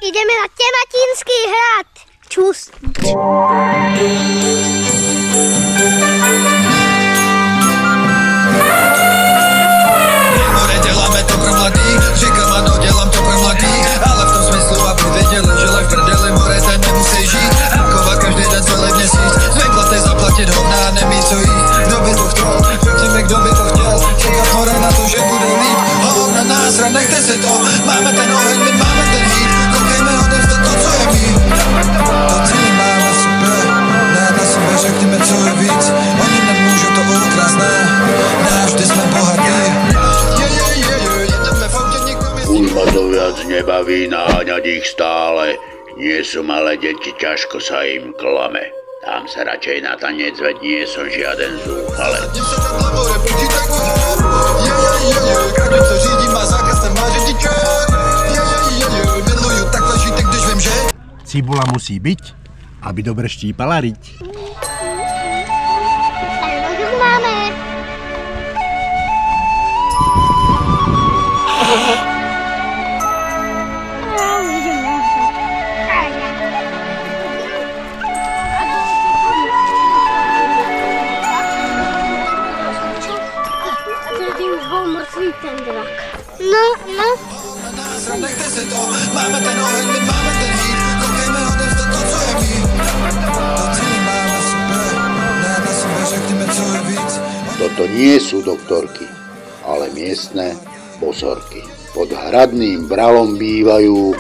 Ideme na Tematínský hrad. Čus. Děláme to pro mladý, říkám ano, dělám to pro mladý, ale v tom smyslu, aby věděli, že lež prdeli more, ten nemusí žít, kovat každý den celý měsíc, zvyklaty zaplatit hovna, nemí co jíst, kdo by to chtěl, řekněme, kdo by to chtěl, čekat more na to, že bude líp, hovna nás, nechte si to, máme ten oheň, my máme ten hít, koukejme odevzdat to, co je mít, to celý mám na sebe, ne na sebe, řekněme, co je víc, oni nemůžou to ukrást, ne, vždy jsme bohatí. Už ma to viac nebaví naháňať ich stále. Nie sú malé deti, ťažko sa im klame. Dám sa radšej na tanec, veď nie som žiaden zúfalec. Cibula musí byť, aby dobre štípala riť. Máme. Ten drak. No. Nechte si to, máme ten oheň, my máme ten hít, koukejme odevzdat to, co je mít. To celý mám na sebe, ne na sebe, řekněme, co je víc. Toto nie sú doktorky, ale miestne bosorky. Pod hradným bralom bývajú,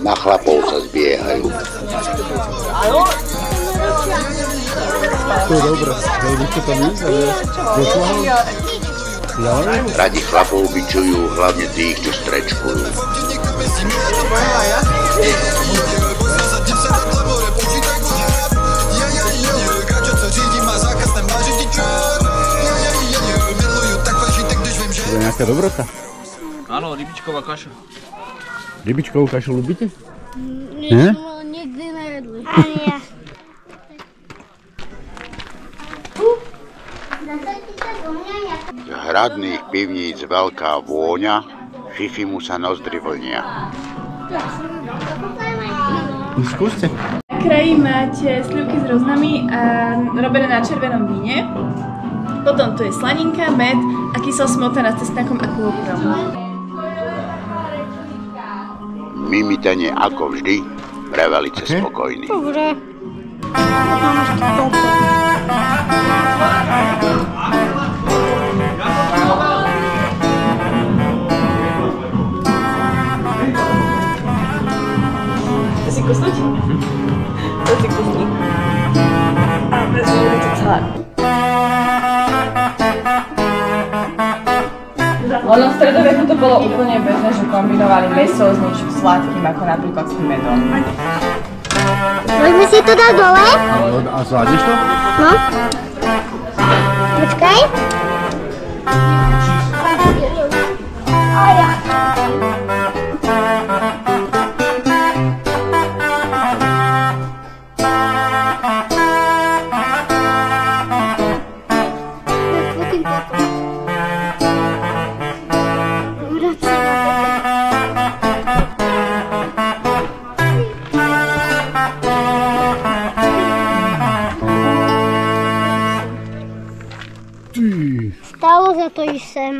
na chlapov sa zbiehajú. To je dobré, víte to víc, ale Radi chlapov bičujú, hlavne tých, čo strečkujú. To je nejaká dobrota? Áno, rybičková kaša. Rybičkovú kašu ľúbite? Nie? Nikdy nejedli. Ani ja. Z hradných pivníc veľká vôňa, Fifimu sa nozdry vlnia. Skúste. Na kraji máte slivky s roznami a robené na červenom víne. Potom tu je slaninka, med a kyslá smotana s cesnakom a kôprom. Mimitanie ako vždy, pre velice spokojný. Dobre. Chce si kusnúť? Chce si kusnúť? A prezvíme to celé. Ono v stredoveku to bolo úplne bežné, že kombinovali mäso s niečím sladkým, ako napríklad s medom. Môžeme si to dať dole? A zvládneš to? No. Počkaj. Stalo za to, že sem.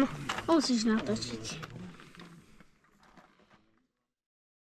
Musíš natočiť.